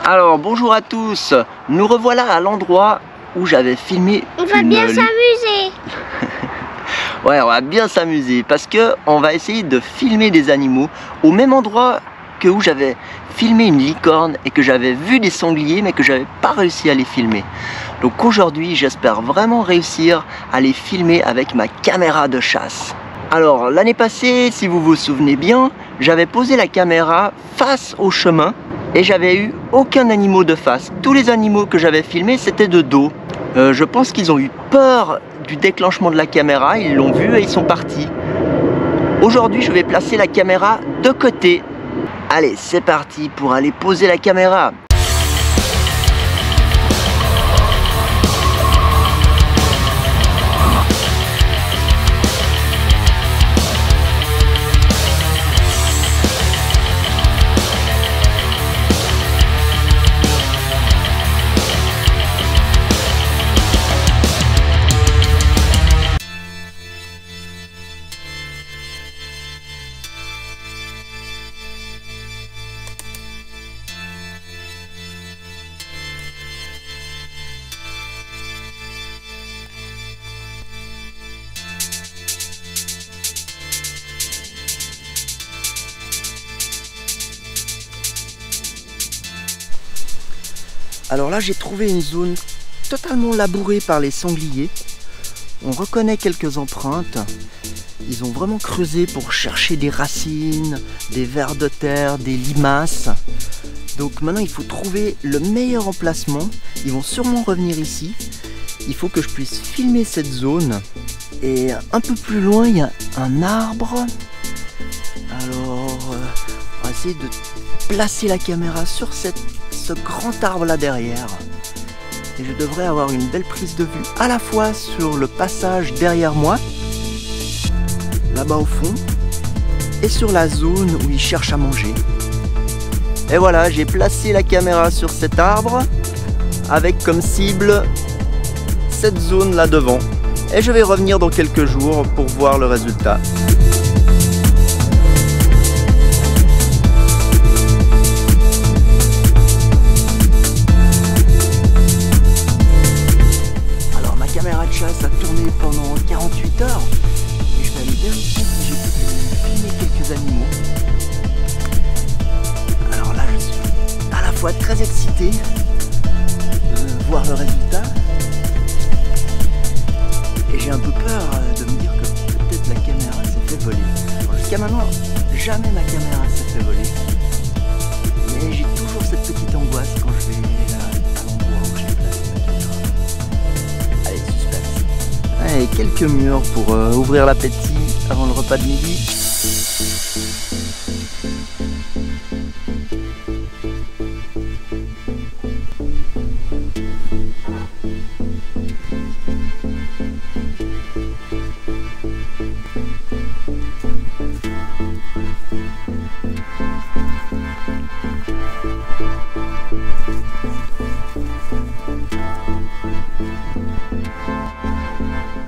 Alors bonjour à tous, nous revoilà à l'endroit où j'avais filmé. On va bien s'amuser. Ouais, on va bien s'amuser parce que on va essayer de filmer des animaux au même endroit que où j'avais filmé une licorne et que j'avais vu des sangliers mais que j'avais pas réussi à les filmer. Donc aujourd'hui j'espère vraiment réussir à les filmer avec ma caméra de chasse. Alors l'année passée, si vous vous souvenez bien, j'avais posé la caméra face au chemin et j'avais eu aucun animal de face. Tous les animaux que j'avais filmés c'était de dos. Je pense qu'ils ont eu peur du déclenchement de la caméra, ils l'ont vu et ils sont partis. Aujourd'hui je vais placer la caméra de côté. Allez, c'est parti pour aller poser la caméra. Alors là j'ai trouvé une zone totalement labourée par les sangliers. On reconnaît quelques empreintes. Ils ont vraiment creusé pour chercher des racines, des vers de terre, des limaces. Donc maintenant il faut trouver le meilleur emplacement. Ils vont sûrement revenir ici. Il faut que je puisse filmer cette zone. Et un peu plus loin il y a un arbre. Alors on va essayer de placer la caméra sur ce grand arbre là derrière et je devrais avoir une belle prise de vue à la fois sur le passage derrière moi là-bas au fond et sur la zone où ils cherchent à manger. Et voilà, j'ai placé la caméra sur cet arbre avec comme cible cette zone là devant et je vais revenir dans quelques jours pour voir le résultat. Ça a tourné pendant 48 heures et je vais aller vérifier si j'ai pu filmer quelques animaux. Alors là je suis à la fois très excité de voir le résultat et j'ai un peu peur de me dire que peut-être la caméra s'est fait voler. Jusqu'à maintenant jamais ma caméra s'est fait voler, mais j'ai toujours cette petite angoisse quand je vais à l'endroit où j'ai placé ma caméra. Et quelques murs pour ouvrir l'appétit avant le repas de midi.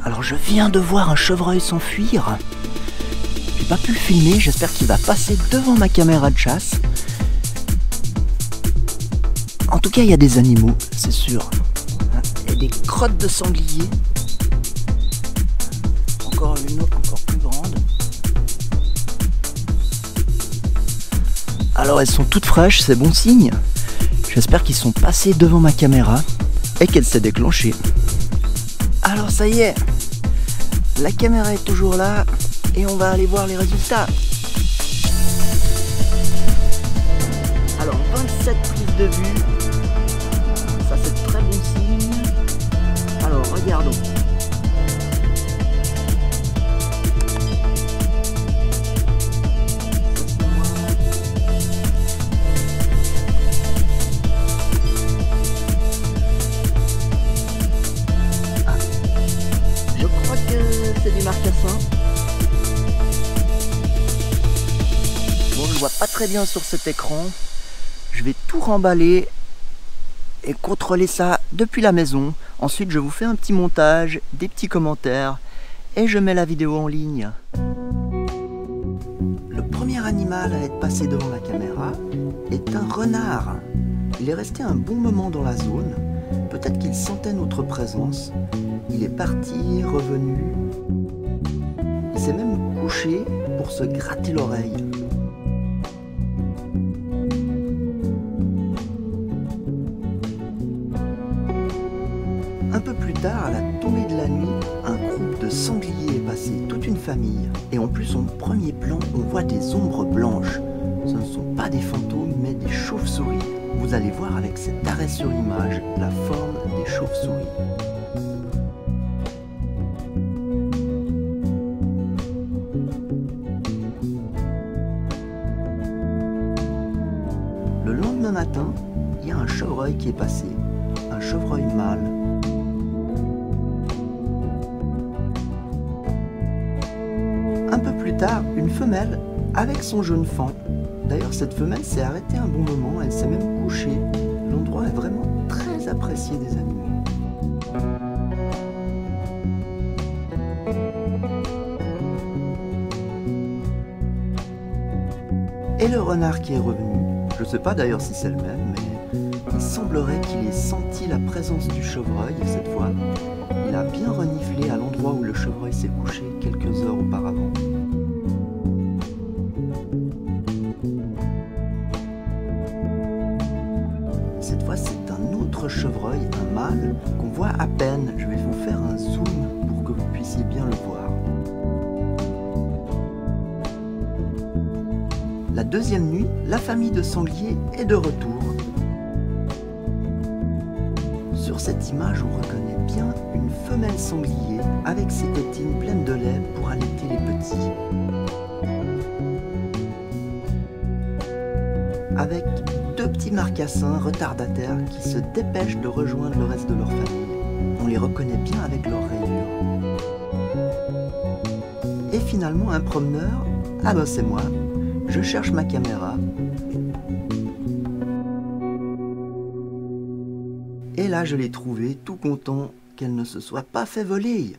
Alors je viens de voir un chevreuil s'enfuir. J'ai pas pu le filmer, j'espère qu'il va passer devant ma caméra de chasse. En tout cas il y a des animaux, c'est sûr. Et des crottes de sanglier. Encore une autre, encore plus grande. Alors elles sont toutes fraîches, c'est bon signe. J'espère qu'ils sont passés devant ma caméra et qu'elle s'est déclenchée. Alors ça y est, la caméra est toujours là et on va aller voir les résultats. Alors 27 prises de vue, ça c'est très bon signe. Alors regardons. C'est du marcassin. Bon, je vois pas très bien sur cet écran. Je vais tout remballer et contrôler ça depuis la maison. Ensuite, je vous fais un petit montage, des petits commentaires et je mets la vidéo en ligne. Le premier animal à être passé devant la caméra est un renard. Il est resté un bon moment dans la zone. Peut-être qu'il sentait notre présence. Il est parti, revenu. Il s'est même couché pour se gratter l'oreille. Un peu plus tard, à la tombée de la nuit, un groupe de sangliers est passé, toute une famille. Et en plus, en premier plan, on voit des ombres blanches. Ce ne sont pas des fantômes, mais des chauves-souris. Vous allez voir avec cet arrêt sur image la forme des chauves-souris. Le lendemain matin, il y a un chevreuil qui est passé, un chevreuil mâle. Un peu plus tard, une femelle avec son jeune faon. D'ailleurs, cette femelle s'est arrêtée un bon moment, elle s'est même couchée. L'endroit est vraiment très apprécié des animaux. Et le renard qui est revenu, je ne sais pas d'ailleurs si c'est le même, mais il semblerait qu'il ait senti la présence du chevreuil cette fois. Il a bien reniflé à l'endroit où le chevreuil s'est couché quelques heures auparavant. Cette fois, c'est un autre chevreuil, un mâle, qu'on voit à peine. Je vais vous faire un zoom pour que vous puissiez bien le voir. La deuxième nuit, la famille de sangliers est de retour. Sur cette image, on reconnaît bien une femelle sanglier avec ses tétines pleines de lait pour allaiter les petits. Avec deux petits marcassins retardataires qui se dépêchent de rejoindre le reste de leur famille. On les reconnaît bien avec leurs rayures. Et finalement, un promeneur, ah ben c'est moi, je cherche ma caméra. Et là, je l'ai trouvée, tout content qu'elle ne se soit pas fait voler.